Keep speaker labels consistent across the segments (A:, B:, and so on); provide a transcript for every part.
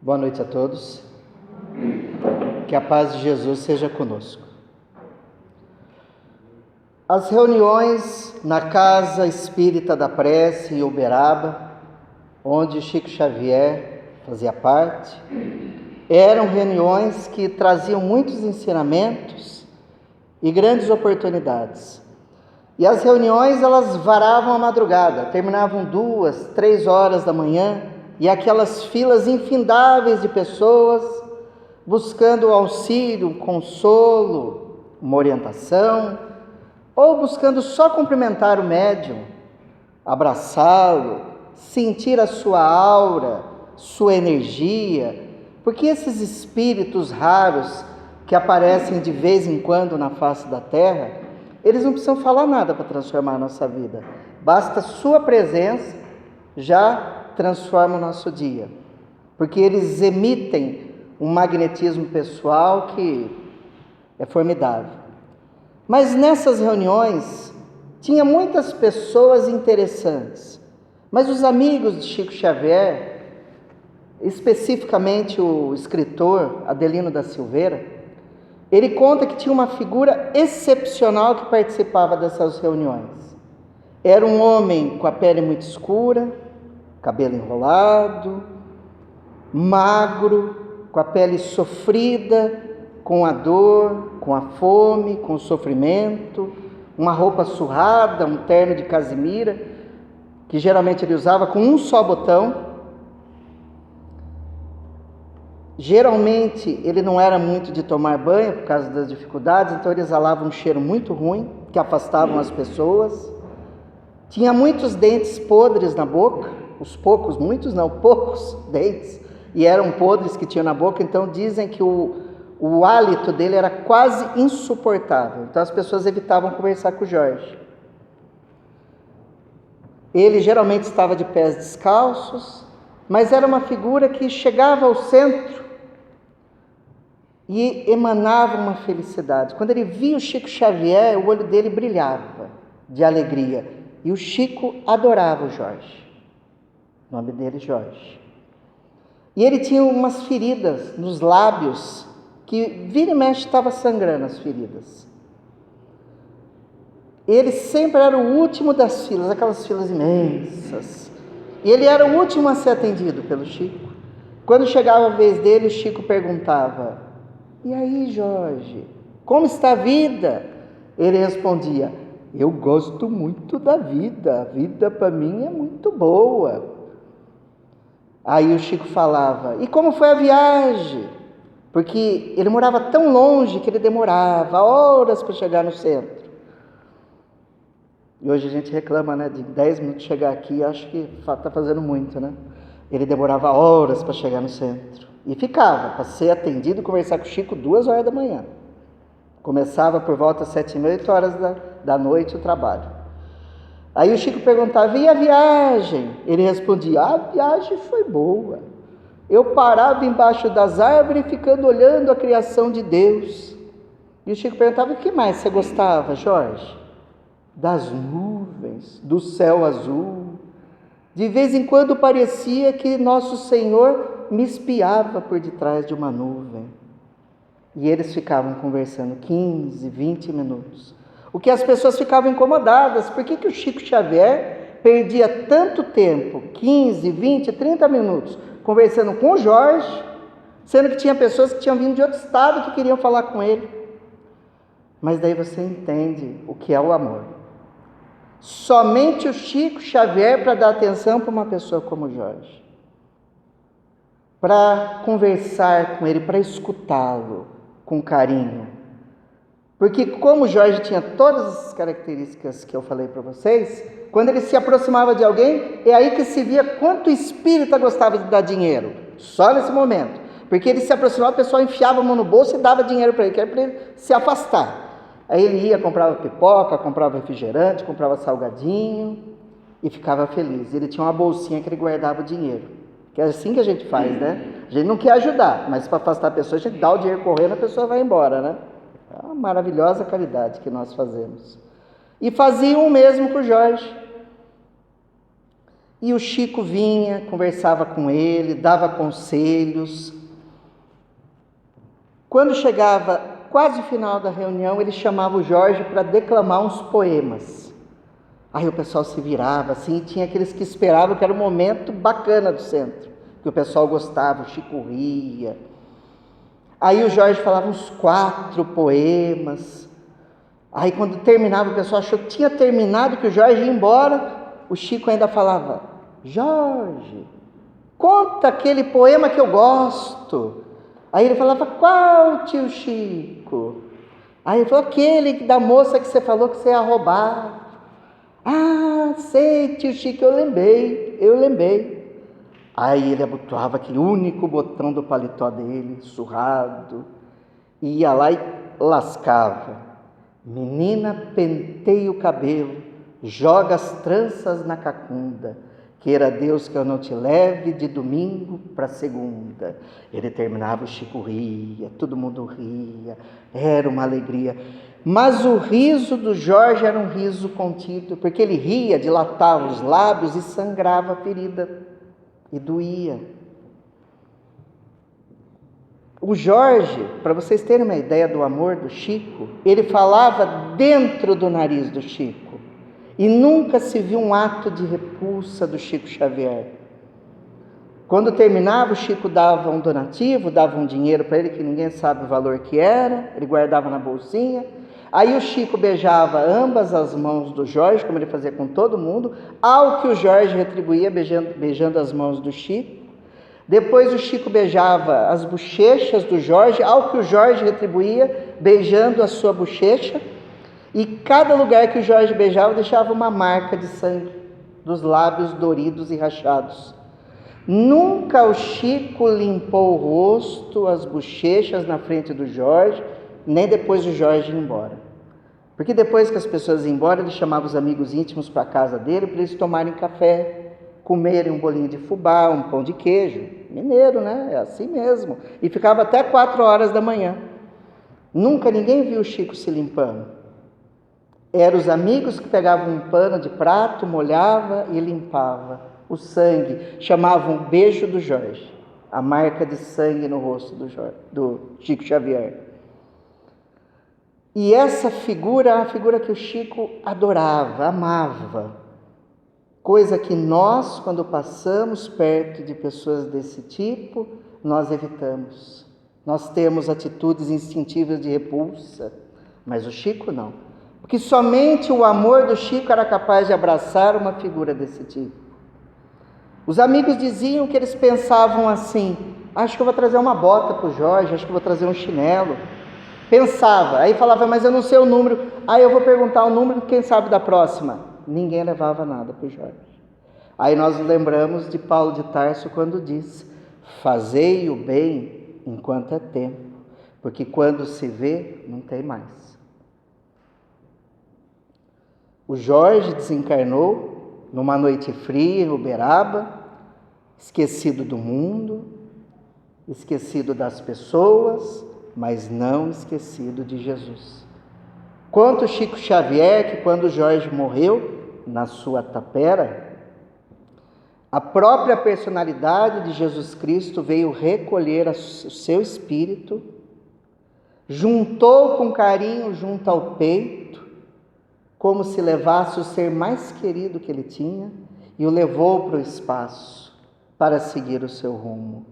A: Boa noite a todos. Que a paz de Jesus seja conosco. As reuniões na Casa Espírita da Prece em Uberaba, onde Chico Xavier fazia parte, eram reuniões que traziam muitos ensinamentos e grandes oportunidades. E as reuniões, elas varavam a madrugada, terminavam 2, 3 horas da manhã, e aquelas filas infindáveis de pessoas buscando auxílio, consolo, uma orientação, ou buscando só cumprimentar o médium, abraçá-lo, sentir a sua aura, sua energia, porque esses espíritos raros que aparecem de vez em quando na face da terra, eles não precisam falar nada para transformar a nossa vida, basta sua presença, já transforma o nosso dia, porque eles emitem um magnetismo pessoal que é formidável. Mas nessas reuniões tinha muitas pessoas interessantes, mas os amigos de Chico Xavier, especificamente o escritor Adelino da Silveira, ele conta que tinha uma figura excepcional que participava dessas reuniões. Era um homem com a pele muito escura, cabelo enrolado, magro, com a pele sofrida, com a dor, com a fome, com o sofrimento, uma roupa surrada, um terno de casimira, que geralmente ele usava com um só botão. Geralmente ele não era muito de tomar banho por causa das dificuldades, então ele exalava um cheiro muito ruim, que afastavam as pessoas. Tinha muitos dentes podres na boca, poucos dentes, e eram podres que tinha na boca, então dizem que o hálito dele era quase insuportável, então as pessoas evitavam conversar com o Jorge. Ele geralmente estava de pés descalços, mas era uma figura que chegava ao centro e emanava uma felicidade. Quando ele via o Chico Xavier, o olho dele brilhava de alegria, e o Chico adorava o Jorge. O nome dele é Jorge. E ele tinha umas feridas nos lábios, que vira e mexe estava sangrando as feridas. Ele sempre era o último das filas, aquelas filas imensas. E ele era o último a ser atendido pelo Chico. Quando chegava a vez dele, o Chico perguntava: "E aí, Jorge, como está a vida?" Ele respondia: "Eu gosto muito da vida, a vida para mim é muito boa." Aí o Chico falava: "E como foi a viagem?" Porque ele morava tão longe que ele demorava horas para chegar no centro. E hoje a gente reclama, né, de 10 minutos chegar aqui, acho que está fazendo muito, né? Ele demorava horas para chegar no centro. E ficava, para ser atendido e conversar com o Chico 2 horas da manhã. Começava por volta das 7h30, 8 horas da noite o trabalho. Aí o Chico perguntava: "E a viagem?" Ele respondia: "A viagem foi boa. Eu parava embaixo das árvores ficando olhando a criação de Deus." E o Chico perguntava: "O que mais você gostava, Jorge?" "Das nuvens, do céu azul. De vez em quando parecia que Nosso Senhor me espiava por detrás de uma nuvem." E eles ficavam conversando 15, 20 minutos. O que as pessoas ficavam incomodadas. Por que o Chico Xavier perdia tanto tempo, 15, 20, 30 minutos, conversando com o Jorge, sendo que tinha pessoas que tinham vindo de outro estado que queriam falar com ele? Mas daí você entende o que é o amor. Somente o Chico Xavier para dar atenção para uma pessoa como o Jorge, para conversar com ele, para escutá-lo com carinho. Porque como o Jorge tinha todas as características que eu falei para vocês, quando ele se aproximava de alguém, é aí que se via quanto o espírita gostava de dar dinheiro. Só nesse momento. Porque ele se aproximava, o pessoal enfiava a mão no bolso e dava dinheiro para ele, que era para ele se afastar. Aí ele ia, comprava pipoca, comprava refrigerante, comprava salgadinho e ficava feliz. Ele tinha uma bolsinha que ele guardava o dinheiro. Que é assim que a gente faz, né? A gente não quer ajudar, mas para afastar a pessoa, a gente dá o dinheiro correndo, a pessoa vai embora, né? É uma maravilhosa caridade que nós fazemos. E faziam o mesmo com o Jorge. E o Chico vinha, conversava com ele, dava conselhos. Quando chegava quase o final da reunião, ele chamava o Jorge para declamar uns poemas. Aí o pessoal se virava assim, e tinha aqueles que esperavam, que era o momento bacana do centro, que o pessoal gostava, o Chico ria. Aí o Jorge falava uns 4 poemas. Aí quando terminava, o pessoal achou que tinha terminado, que o Jorge ia embora. O Chico ainda falava: Jorge, conta aquele poema que eu gosto. Aí ele falava: qual, tio Chico? Aí ele falou: aquele da moça que você falou que você ia roubar. Ah, sei, tio Chico, eu lembrei. Aí ele abotoava aquele único botão do paletó dele, surrado, e ia lá e lascava. Menina, penteia o cabelo, joga as tranças na cacunda, queira Deus que eu não te leve de domingo para segunda. Ele terminava, o Chico ria, todo mundo ria, era uma alegria. Mas o riso do Jorge era um riso contido, porque ele ria, dilatava os lábios e sangrava a ferida, e doía. O Jorge, para vocês terem uma ideia do amor do Chico, ele falava dentro do nariz do Chico, e nunca se viu um ato de repulsa do Chico Xavier. Quando terminava, o Chico dava um donativo, dava um dinheiro para ele que ninguém sabe o valor que era, ele guardava na bolsinha. Aí o Chico beijava ambas as mãos do Jorge, como ele fazia com todo mundo, ao que o Jorge retribuía beijando as mãos do Chico. Depois o Chico beijava as bochechas do Jorge, ao que o Jorge retribuía beijando a sua bochecha. E cada lugar que o Jorge beijava deixava uma marca de sangue dos lábios doridos e rachados. Nunca o Chico limpou o rosto, as bochechas na frente do Jorge, nem depois do Jorge ir embora. Porque depois que as pessoas iam embora, ele chamava os amigos íntimos para a casa dele para eles tomarem café, comerem um bolinho de fubá, um pão de queijo. Mineiro, né? É assim mesmo. E ficava até 4 horas da manhã. Nunca ninguém viu o Chico se limpando. Eram os amigos que pegavam um pano de prato, molhava e limpava. O sangue, chamavam o beijo do Jorge, a marca de sangue no rosto do Chico Xavier. E essa figura é uma figura que o Chico adorava, amava, coisa que nós, quando passamos perto de pessoas desse tipo, nós evitamos. Nós temos atitudes instintivas de repulsa, mas o Chico não, porque somente o amor do Chico era capaz de abraçar uma figura desse tipo. Os amigos diziam que eles pensavam assim: acho que eu vou trazer uma bota para o Jorge, acho que eu vou trazer um chinelo. Pensava, aí falava: mas eu não sei o número, aí eu vou perguntar o número, quem sabe da próxima. Ninguém levava nada para o Jorge. Aí nós lembramos de Paulo de Tarso quando diz: fazei o bem enquanto é tempo, porque quando se vê, não tem mais. O Jorge desencarnou numa noite fria em Uberaba, esquecido do mundo, esquecido das pessoas, mas não esquecido de Jesus. Quanto Chico Xavier, que quando Jorge morreu, na sua tapera, a própria personalidade de Jesus Cristo veio recolher o seu espírito, juntou com carinho junto ao peito, como se levasse o ser mais querido que ele tinha, e o levou para o espaço para seguir o seu rumo.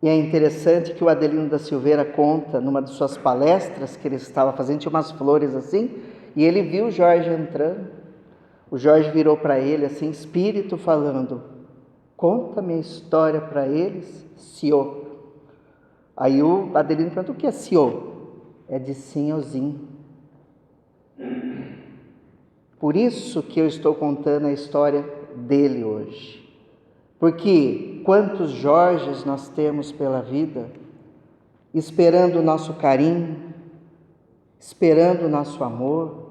A: E é interessante que o Adelino da Silveira conta, numa de suas palestras que ele estava fazendo, tinha umas flores assim, e ele viu o Jorge entrando. O Jorge virou para ele assim, espírito falando: conta minha história para eles, senhor. Aí o Adelino perguntou: o que é senhor? É de senhorzinho. Por isso que eu estou contando a história dele hoje. Porque quantos Jorges nós temos pela vida, esperando o nosso carinho, esperando o nosso amor.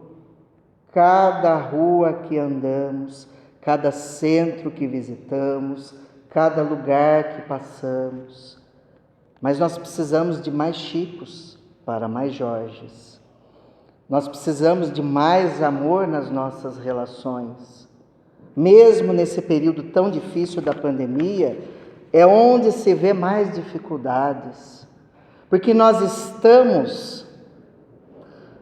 A: Cada rua que andamos, cada centro que visitamos, cada lugar que passamos. Mas nós precisamos de mais Chicos para mais Jorges. Nós precisamos de mais amor nas nossas relações. mesmo nesse período tão difícil da pandemia, é onde se vê mais dificuldades, porque nós estamos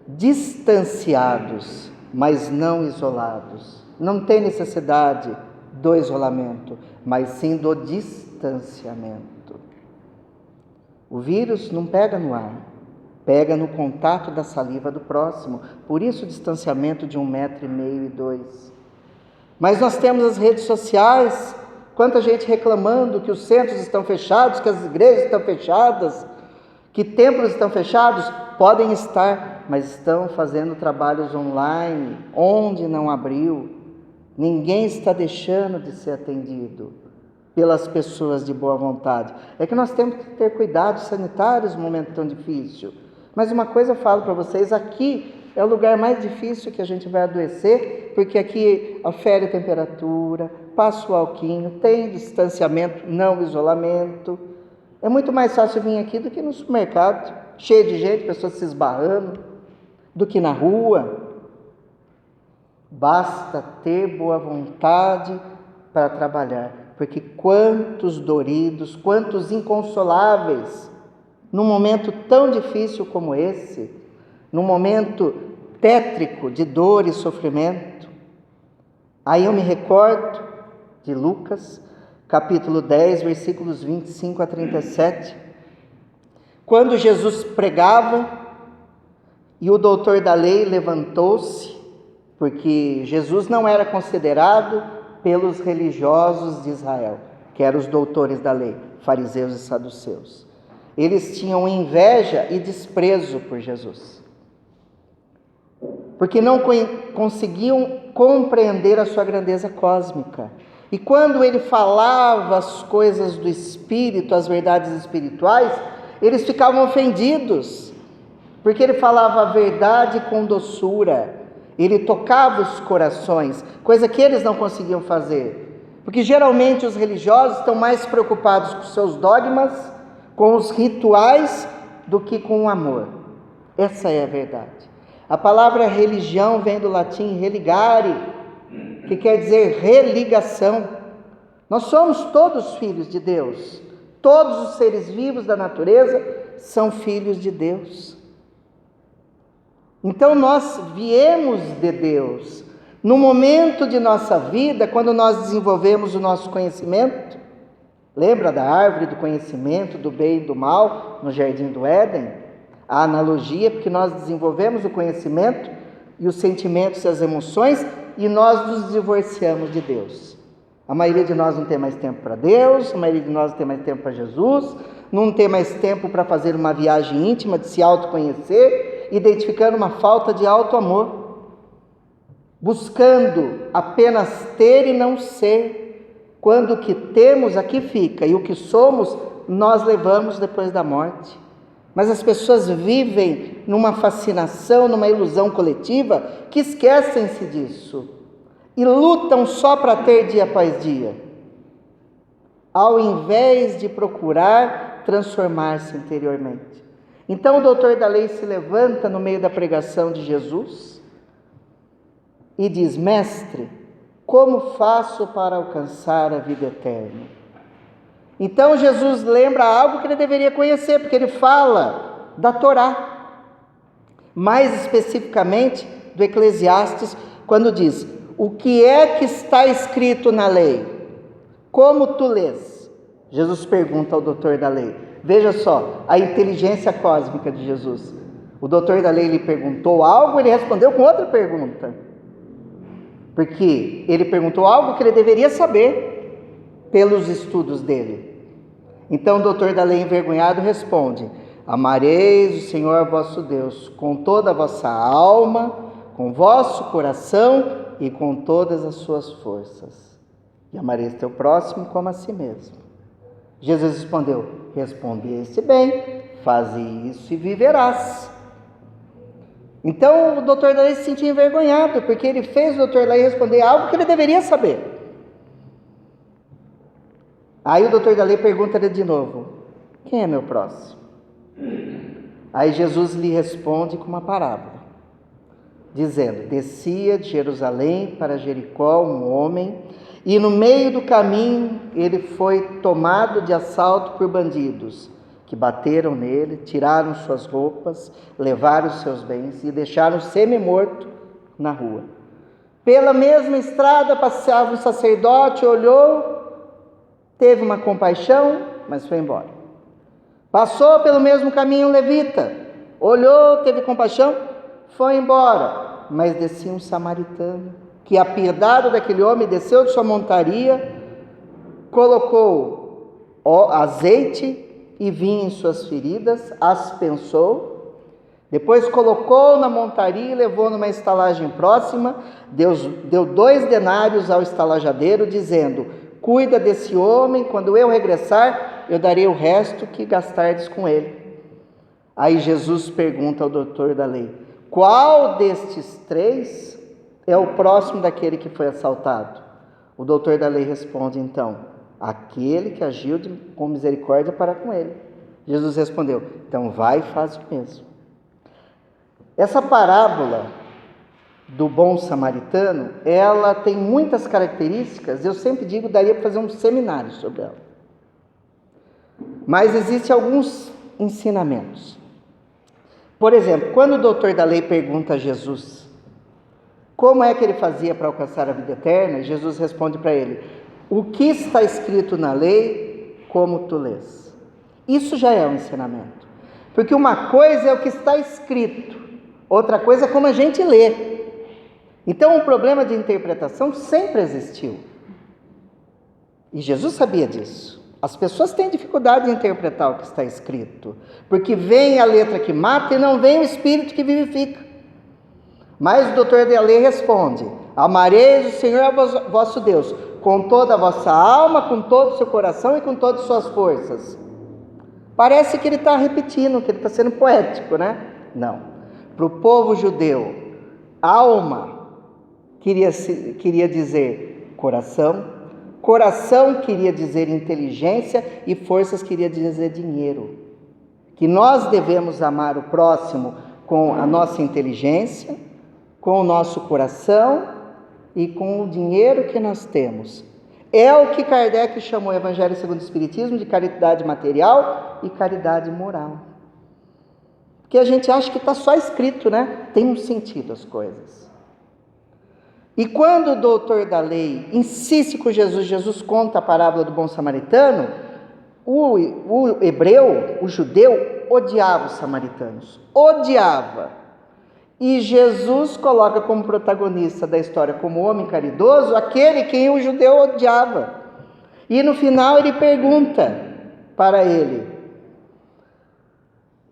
A: distanciados, mas não isolados. Não tem necessidade do isolamento, mas sim do distanciamento. O vírus não pega no ar, pega no contato da saliva do próximo, por isso o distanciamento de 1,5 metro e 2. Mas nós temos as redes sociais, quanta gente reclamando que os centros estão fechados, que as igrejas estão fechadas, que templos estão fechados. Podem estar, mas estão fazendo trabalhos online, onde não abriu. Ninguém está deixando de ser atendido pelas pessoas de boa vontade. É que nós temos que ter cuidados sanitários num momento tão difícil. Mas uma coisa eu falo para vocês, aqui é o lugar mais difícil que a gente vai adoecer, porque aqui afere a temperatura, passa o alquinho, tem distanciamento, não isolamento. É muito mais fácil vir aqui do que no supermercado, cheio de gente, pessoas se esbarrando, do que na rua. Basta ter boa vontade para trabalhar, porque quantos doridos, quantos inconsoláveis, num momento tão difícil como esse, num momento tétrico de dor e sofrimento. Aí eu me recordo de Lucas, capítulo 10, versículos 25 a 37, quando Jesus pregava e o doutor da lei levantou-se, porque Jesus não era considerado pelos religiosos de Israel, que eram os doutores da lei, fariseus e saduceus. Eles tinham inveja e desprezo por Jesus, porque não conseguiam compreender a sua grandeza cósmica. E quando ele falava as coisas do Espírito, as verdades espirituais, eles ficavam ofendidos, porque ele falava a verdade com doçura, ele tocava os corações, coisa que eles não conseguiam fazer, porque geralmente os religiosos estão mais preocupados com seus dogmas, com os rituais, do que com o amor. Essa é a verdade. A palavra religião vem do latim religare, que quer dizer religação. Nós somos todos filhos de Deus. Todos os seres vivos da natureza são filhos de Deus. Então nós viemos de Deus. No momento de nossa vida, quando nós desenvolvemos o nosso conhecimento, lembra da árvore do conhecimento, do bem e do mal, no jardim do Éden? A analogia, porque nós desenvolvemos o conhecimento e os sentimentos e as emoções, e nós nos divorciamos de Deus. A maioria de nós não tem mais tempo para Deus, a maioria de nós não tem mais tempo para Jesus, não tem mais tempo para fazer uma viagem íntima de se autoconhecer, identificando uma falta de auto-amor, buscando apenas ter e não ser, quando o que temos aqui fica, e o que somos nós levamos depois da morte. Mas as pessoas vivem numa fascinação, numa ilusão coletiva, que esquecem-se disso e lutam só para ter dia após dia, ao invés de procurar transformar-se interiormente. Então o doutor da lei se levanta no meio da pregação de Jesus e diz: mestre, como faço para alcançar a vida eterna? Então Jesus lembra algo que ele deveria conhecer, porque ele fala da Torá, mais especificamente do Eclesiastes, quando diz: o que é que está escrito na lei? Como tu lês? Jesus pergunta ao doutor da lei. Veja só, a inteligência cósmica de Jesus. O doutor da lei lhe perguntou algo, ele respondeu com outra pergunta. Porque ele perguntou algo que ele deveria saber pelos estudos dele. Então o doutor da lei envergonhado responde: amareis o Senhor vosso Deus com toda a vossa alma, com vosso coração e com todas as suas forças. E amareis teu próximo como a si mesmo. Jesus respondeu: respondeste bem, faze isso e viverás. Então o doutor da lei se sentia envergonhado, porque ele fez o doutor da lei responder algo que ele deveria saber. Aí o doutor da lei pergunta-lhe de novo: quem é meu próximo? Aí Jesus lhe responde com uma parábola. dizendo: descia de Jerusalém para Jericó um homem, e no meio do caminho ele foi tomado de assalto por bandidos, que bateram nele, tiraram suas roupas, levaram seus bens e deixaram semi-morto na rua. Pela mesma estrada passeava um sacerdote, olhou, teve uma compaixão, mas foi embora. Passou pelo mesmo caminho um levita, olhou, teve compaixão, foi embora. Mas descia um samaritano, que apiedado daquele homem, desceu de sua montaria, colocou azeite e vinho em suas feridas, as pensou, depois colocou na montaria e levou numa estalagem próxima, deu 2 denários ao estalajadeiro, dizendo: cuida desse homem, quando eu regressar, eu darei o resto que gastardes com ele. Aí Jesus pergunta ao doutor da lei: qual destes 3 é o próximo daquele que foi assaltado? O doutor da lei responde então: aquele que agiu com misericórdia para com ele. Jesus respondeu: então vai e faz o mesmo. Essa parábola do bom samaritano, ela tem muitas características, eu sempre digo, daria para fazer um seminário sobre ela. Mas existem alguns ensinamentos. Por exemplo, quando o doutor da lei pergunta a Jesus como é que ele fazia para alcançar a vida eterna, Jesus responde para ele: o que está escrito na lei, como tu lês? Isso já é um ensinamento. Porque uma coisa é o que está escrito, outra coisa é como a gente lê. Então o problema de interpretação sempre existiu. E Jesus sabia disso. As pessoas têm dificuldade de interpretar o que está escrito, porque vem a letra que mata e não vem o Espírito que vivifica. Mas o doutor da lei responde: amareis o Senhor vosso Deus com toda a vossa alma, com todo o seu coração e com todas as suas forças. Parece que ele está repetindo, que ele está sendo poético, né? Não. Para o povo judeu, alma queria dizer coração, coração queria dizer inteligência e forças queria dizer dinheiro. Que nós devemos amar o próximo com a nossa inteligência, com o nosso coração e com o dinheiro que nós temos. É o que Kardec chamou o Evangelho segundo o Espiritismo de caridade material e caridade moral. Porque a gente acha que está só escrito, né? Tem um sentido as coisas. E quando o doutor da lei insiste com Jesus conta a parábola do bom samaritano, o hebreu, o judeu, odiava os samaritanos. Odiava. E Jesus coloca como protagonista da história, como homem caridoso, aquele quem o judeu odiava. E no final ele pergunta para ele: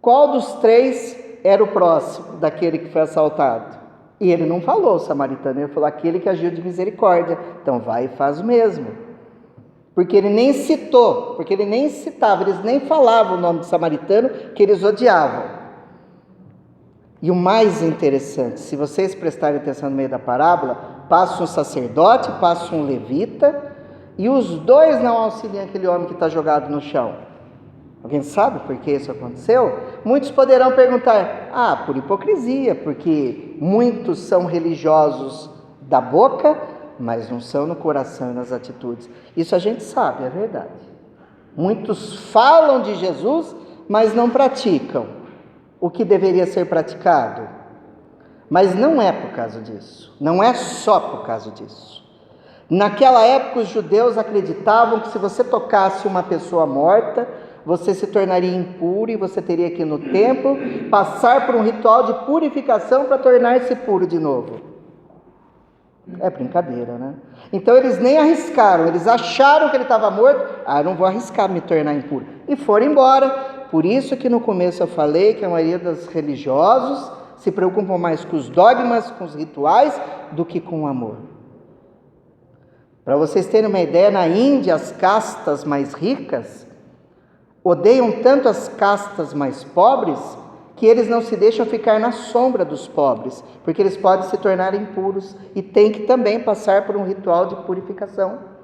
A: qual dos 3 era o próximo daquele que foi assaltado? E ele não falou o samaritano, ele falou aquele que agiu de misericórdia. Então vai e faz o mesmo. Porque ele nem citou, porque ele nem citava, eles nem falavam o nome do samaritano que eles odiavam. E o mais interessante, se vocês prestarem atenção no meio da parábola, passa um sacerdote, passa um levita, e os 2 não auxiliam aquele homem que está jogado no chão. Alguém sabe por que isso aconteceu? Muitos poderão perguntar: por hipocrisia, porque muitos são religiosos da boca, mas não são no coração e nas atitudes. Isso a gente sabe, é verdade. Muitos falam de Jesus, mas não praticam o que deveria ser praticado. Mas não é por causa disso. Não é só por causa disso. Naquela época os judeus acreditavam que se você tocasse uma pessoa morta, você se tornaria impuro e você teria que ir no templo, passar por um ritual de purificação para tornar-se puro de novo. É brincadeira, né? Então eles nem arriscaram, eles acharam que ele estava morto. Eu não vou arriscar me tornar impuro. E foram embora. Por isso que no começo eu falei que a maioria dos religiosos se preocupam mais com os dogmas, com os rituais, do que com o amor. Para vocês terem uma ideia, na Índia as castas mais ricas odeiam tanto as castas mais pobres que eles não se deixam ficar na sombra dos pobres, porque eles podem se tornar impuros e têm que também passar por um ritual de purificação.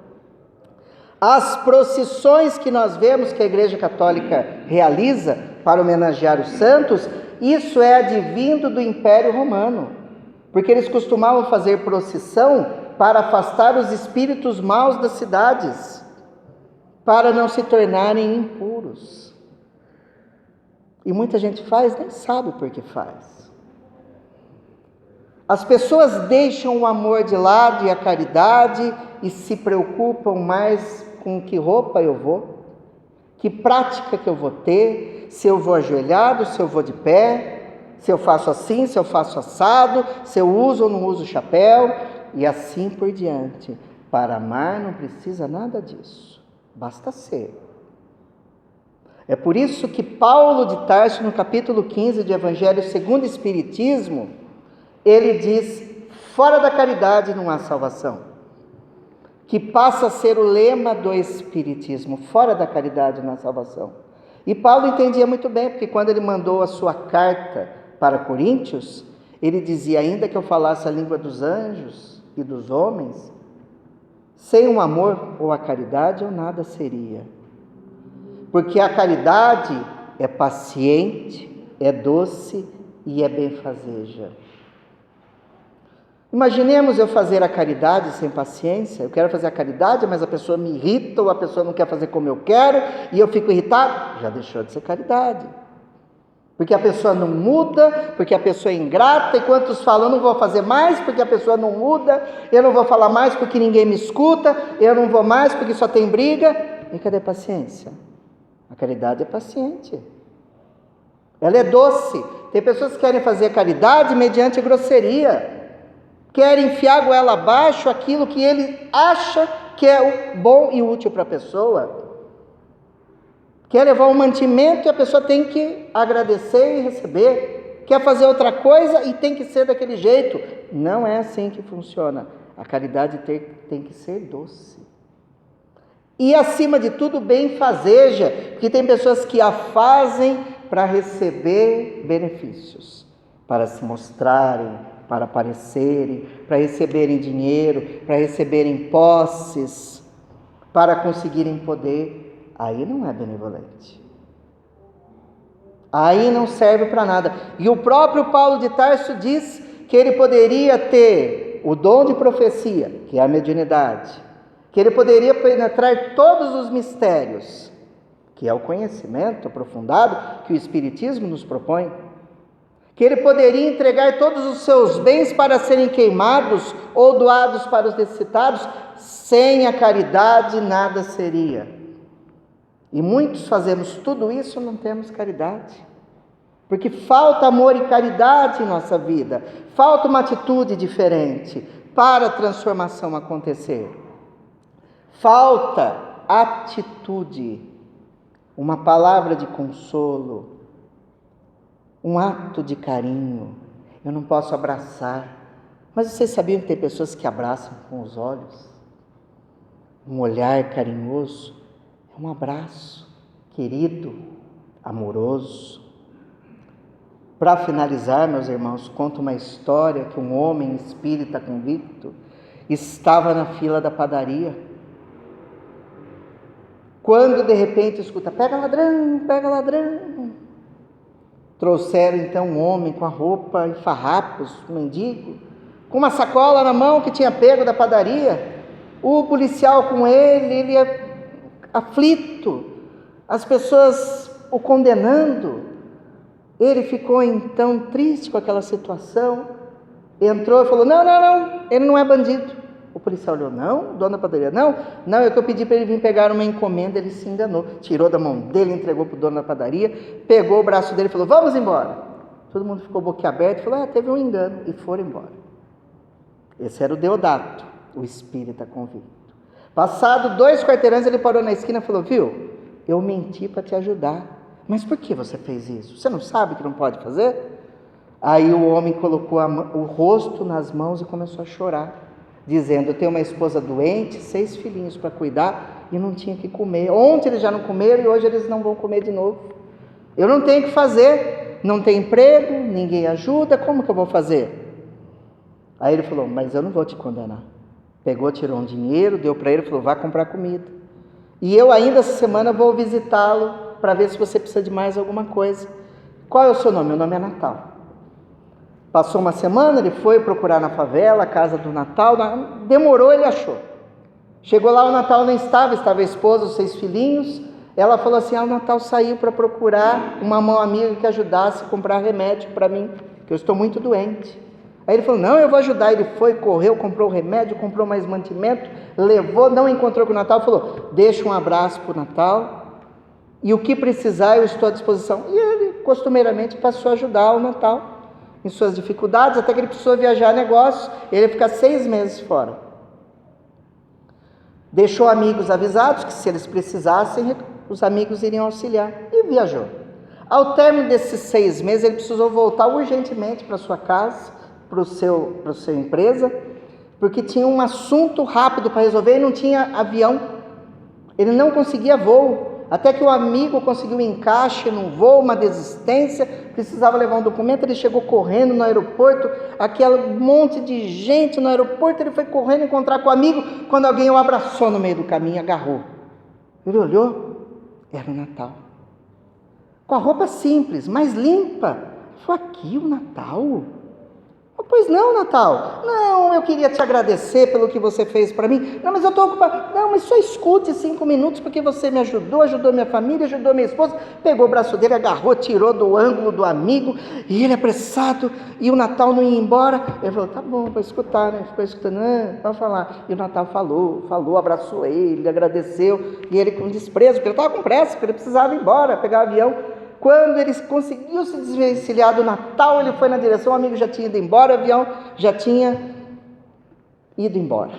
A: As procissões que nós vemos que a Igreja Católica realiza para homenagear os santos, isso é advindo do Império Romano. porque eles costumavam fazer procissão para afastar os espíritos maus das cidades, para não se tornarem impuros. E muita gente faz, nem sabe por que faz. As pessoas deixam o amor de lado e a caridade e se preocupam mais com que roupa eu vou, que prática que eu vou ter, se eu vou ajoelhado, se eu vou de pé, se eu faço assim, se eu faço assado, se eu uso ou não uso chapéu, e assim por diante. Para amar não precisa nada disso, basta ser. É por isso que Paulo de Tarso, no capítulo 15 do Evangelho segundo o Espiritismo, ele diz: fora da caridade não há salvação. Que passa a ser o lema do Espiritismo: fora da caridade não há salvação. E Paulo entendia muito bem, porque quando ele mandou a sua carta para Coríntios, ele dizia: ainda que eu falasse a língua dos anjos e dos homens, sem o amor ou a caridade eu nada seria. Porque a caridade é paciente, é doce e é benfazeja. Imaginemos eu fazer a caridade sem paciência. Eu quero fazer a caridade, mas a pessoa me irrita, ou a pessoa não quer fazer como eu quero, e eu fico irritado. Já deixou de ser caridade. Porque a pessoa não muda, porque a pessoa é ingrata, e quantos falam: eu não vou fazer mais porque a pessoa não muda, eu não vou falar mais porque ninguém me escuta, eu não vou mais porque só tem briga. E cadê a paciência? A caridade é paciente. Ela é doce. Tem pessoas que querem fazer a caridade mediante grosseria. Querem enfiar a goela abaixo aquilo que ele acha que é o bom e útil para a pessoa. Quer levar um mantimento e a pessoa tem que agradecer e receber. Quer fazer outra coisa e tem que ser daquele jeito. Não é assim que funciona. A caridade tem que ser doce. E acima de tudo, benfazeja, porque tem pessoas que a fazem para receber benefícios, para se mostrarem, para aparecerem, para receberem dinheiro, para receberem posses, para conseguirem poder. Aí não é benevolente. Aí não serve para nada. E o próprio Paulo de Tarso diz que ele poderia ter o dom de profecia, que é a mediunidade, que ele poderia penetrar todos os mistérios, que é o conhecimento aprofundado que o Espiritismo nos propõe, que ele poderia entregar todos os seus bens para serem queimados ou doados para os necessitados. Sem a caridade nada seria. E muitos fazemos tudo isso e não temos caridade, porque falta amor e caridade em nossa vida, falta uma atitude diferente para a transformação acontecer. Falta atitude, uma palavra de consolo, um ato de carinho. Eu não posso abraçar, mas vocês sabiam que tem pessoas que abraçam com os olhos? Um olhar carinhoso é um abraço querido, amoroso. Para finalizar, meus irmãos, conto uma história que um homem espírita convicto estava na fila da padaria, quando de repente escuta: pega ladrão, pega ladrão. Trouxeram então um homem com a roupa em farrapos, um mendigo, com uma sacola na mão que tinha pego da padaria. O policial com ele aflito, as pessoas o condenando. Ele ficou então triste com aquela situação, entrou e falou: não, ele não é bandido. O policial olhou: não, dono da padaria, não, é que eu pedi para ele vir pegar uma encomenda. Ele se enganou, tirou da mão dele, entregou para o dono da padaria, pegou o braço dele e falou: vamos embora. Todo mundo ficou boquiaberto e falou: teve um engano, e foram embora. Esse era o Deodato, o espírita convicto. Passado 2 quarteirões, ele parou na esquina e falou: viu, eu menti para te ajudar, mas por que você fez isso? Você não sabe que não pode fazer? Aí o homem colocou o rosto nas mãos e começou a chorar, dizendo: eu tenho uma esposa doente, 6 filhinhos para cuidar e não tinha que comer. Ontem eles já não comeram e hoje eles não vão comer de novo. Eu não tenho o que fazer, não tem emprego, ninguém ajuda, como que eu vou fazer? Aí ele falou: mas eu não vou te condenar. Pegou, tirou um dinheiro, deu para ele e falou: vá comprar comida. E eu ainda essa semana vou visitá-lo para ver se você precisa de mais alguma coisa. Qual é o seu nome? Meu nome é Natal. Passou uma semana, ele foi procurar na favela, a casa do Natal, demorou, ele achou. Chegou lá, o Natal não estava a esposa, os 6 filhinhos. Ela falou assim, o Natal saiu para procurar uma mão amiga que ajudasse a comprar remédio para mim, que eu estou muito doente. Aí ele falou, não, eu vou ajudar. Ele foi, correu, comprou remédio, comprou mais mantimento, levou, não encontrou com o Natal, falou, deixa um abraço para o Natal, e o que precisar eu estou à disposição. E ele, costumeiramente, passou a ajudar o Natal em suas dificuldades, até que ele precisou viajar a negócio, ele ia ficar 6 meses fora. Deixou amigos avisados que se eles precisassem, os amigos iriam auxiliar, e viajou. Ao término desses 6 meses, ele precisou voltar urgentemente para sua casa, para sua empresa, porque tinha um assunto rápido para resolver e não tinha avião. Ele não conseguia voo. Até que o amigo conseguiu um encaixe num voo, uma desistência, precisava levar um documento, ele chegou correndo no aeroporto, aquele monte de gente no aeroporto, ele foi correndo encontrar com o amigo, quando alguém o abraçou no meio do caminho, agarrou. Ele olhou, era o Natal. Com a roupa simples, mas limpa. Foi aqui o Natal? Pois não, Natal. Não, eu queria te agradecer pelo que você fez para mim. Não, mas eu estou ocupado. Não, mas só escute 5 minutos, porque você me ajudou minha família, ajudou minha esposa. Pegou o braço dele, agarrou, tirou do ângulo do amigo, e ele apressado, e o Natal não ia embora. Ele falou, tá bom, vou escutar, né? Ficou escutando, vamos falar. E o Natal falou, abraçou ele, agradeceu, e ele com desprezo, porque ele estava com pressa, porque ele precisava ir embora, pegar o avião. Quando ele conseguiu se desvencilhar do Natal, ele foi na direção, o amigo já tinha ido embora, o avião já tinha ido embora.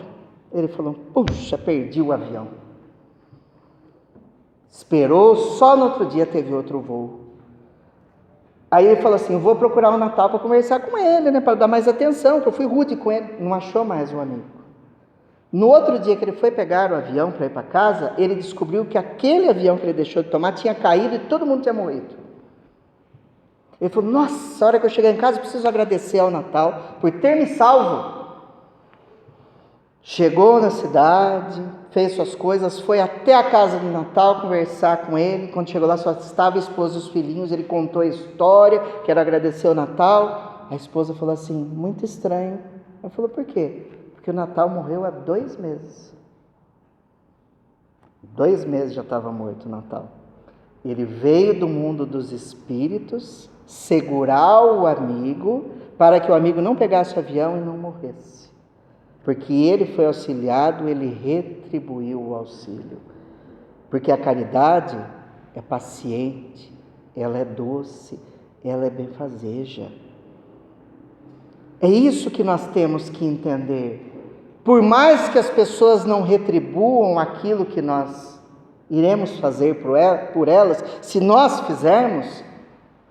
A: Ele falou, puxa, perdi o avião. Esperou, só no outro dia teve outro voo. Aí ele falou assim, vou procurar o Natal para conversar com ele, né, para dar mais atenção, que eu fui rude com ele. Não achou mais o amigo. No outro dia que ele foi pegar o avião para ir para casa, ele descobriu que aquele avião que ele deixou de tomar tinha caído e todo mundo tinha morrido. Ele falou, nossa, a hora que eu chegar em casa, eu preciso agradecer ao Natal por ter me salvo. Chegou na cidade, fez suas coisas, foi até a casa do Natal conversar com ele. Quando chegou lá, só estava a esposa e os filhinhos, ele contou a história, quero agradecer ao Natal. A esposa falou assim, muito estranho. Ele falou, por quê? Porque o Natal morreu há 2 meses. 2 meses já estava morto o Natal. Ele veio do mundo dos espíritos segurar o amigo para que o amigo não pegasse o avião e não morresse. Porque ele foi auxiliado, ele retribuiu o auxílio. Porque a caridade é paciente, ela é doce, ela é benfazeja. É isso que nós temos que entender. Por mais que as pessoas não retribuam aquilo que nós iremos fazer por elas, se nós fizermos,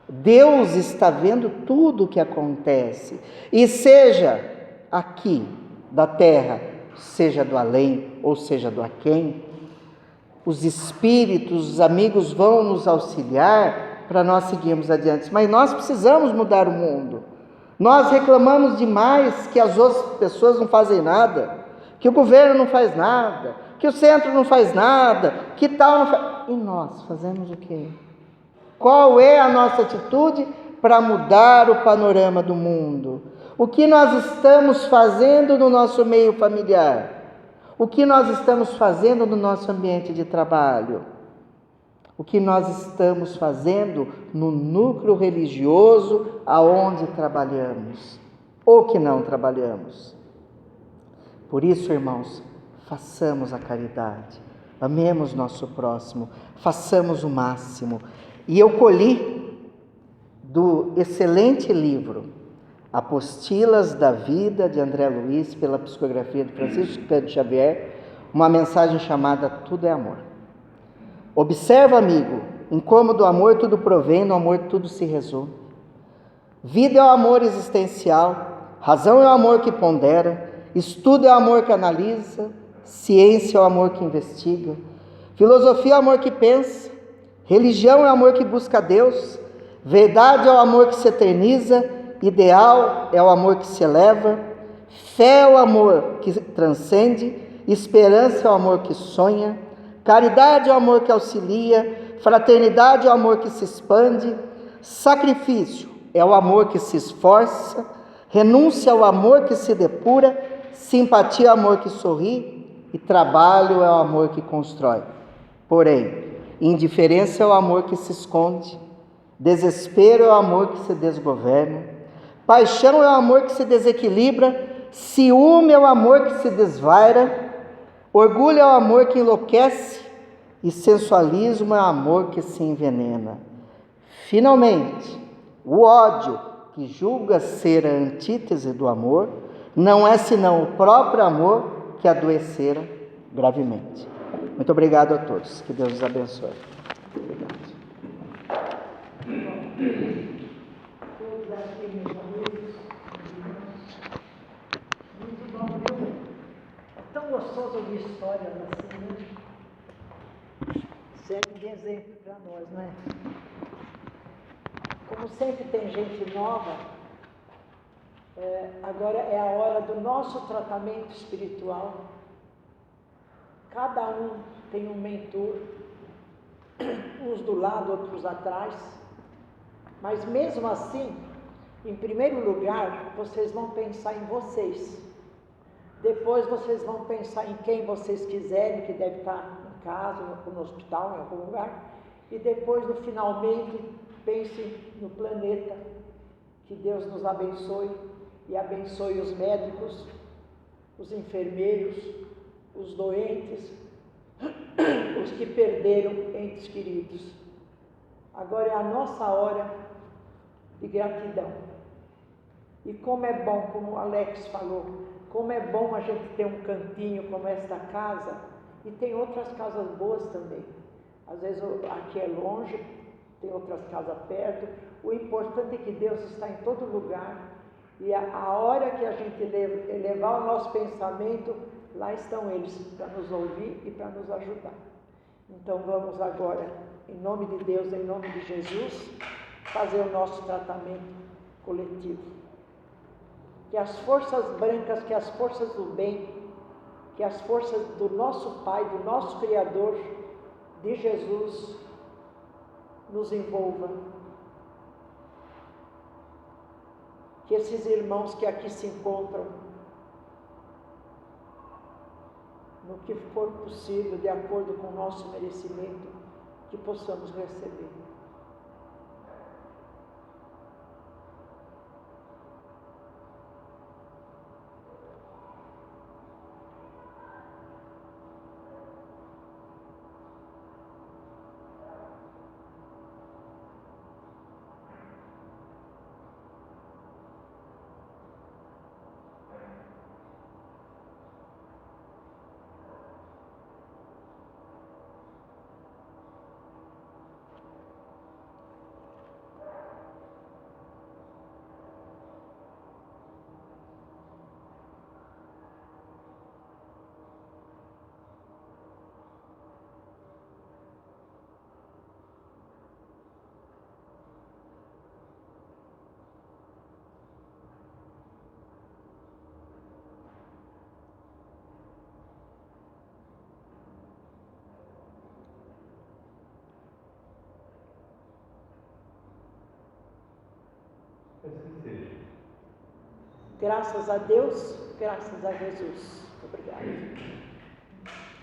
A: Deus está vendo tudo o que acontece. E seja aqui da terra, seja do além, ou seja do aquém, os espíritos, os amigos vão nos auxiliar para nós seguirmos adiante. Mas nós precisamos mudar o mundo. Nós reclamamos demais que as outras pessoas não fazem nada, que o governo não faz nada, que o centro não faz nada, que tal não faz... E nós fazemos o quê? Qual é a nossa atitude para mudar o panorama do mundo? O que nós estamos fazendo no nosso meio familiar? O que nós estamos fazendo no nosso ambiente de trabalho? O que nós estamos fazendo no núcleo religioso aonde trabalhamos ou que não trabalhamos. Por isso, irmãos, façamos a caridade, amemos nosso próximo, façamos o máximo. E eu colhi do excelente livro Apostilas da Vida, de André Luiz, pela psicografia de Francisco Cândido Xavier, uma mensagem chamada Tudo é Amor. Observa, amigo, em como do amor tudo provém, no amor tudo se resume. Vida é o amor existencial, razão é o amor que pondera, estudo é o amor que analisa, ciência é o amor que investiga, filosofia é o amor que pensa, religião é o amor que busca Deus, verdade é o amor que se eterniza, ideal é o amor que se eleva, fé é o amor que transcende, esperança é o amor que sonha, caridade é o amor que auxilia, fraternidade é o amor que se expande, sacrifício, é o amor que se esforça, renúncia é o amor que se depura, simpatia é o amor que sorri e trabalho é o amor que constrói. Porém, indiferença é o amor que se esconde, desespero é o amor que se desgoverna, paixão é o amor que se desequilibra, ciúme é o amor que se desvaira, orgulho é o amor que enlouquece e sensualismo é o amor que se envenena. Finalmente, o ódio, que julga ser a antítese do amor, não é senão o próprio amor que adoecera gravemente. Muito obrigado a todos. Que Deus os abençoe. Obrigado.
B: Todos aqui, meus amigos, muito bom, viu? É tão gostoso ouvir histórias assim, né? Serve de exemplo para nós, não é? Como sempre tem gente nova, agora é a hora do nosso tratamento espiritual. Cada um tem um mentor, uns do lado, outros atrás. Mas mesmo assim, em primeiro lugar, vocês vão pensar em vocês. Depois vocês vão pensar em quem vocês quiserem, que deve estar em casa, no hospital, em algum lugar. E depois, no finalmente, pense no planeta. Que Deus nos abençoe e abençoe os médicos, os enfermeiros, os doentes, os que perderam entes queridos. Agora é a nossa hora de gratidão. E como é bom, como o Alex falou, como é bom a gente ter um cantinho como esta casa, e tem outras casas boas também. Às vezes aqui é longe, tem outras casas perto. O importante é que Deus está em todo lugar, e a hora que a gente elevar o nosso pensamento, lá estão eles para nos ouvir e para nos ajudar. Então vamos agora, em nome de Deus, em nome de Jesus, fazer o nosso tratamento coletivo. Que as forças brancas, que as forças do bem, que as forças do nosso Pai, do nosso Criador, de Jesus, nos envolvam. Que esses irmãos que aqui se encontram, no que for possível, de acordo com o nosso merecimento, que possamos receber.
C: Assim seja.
B: Graças a Deus, graças a Jesus. Obrigada.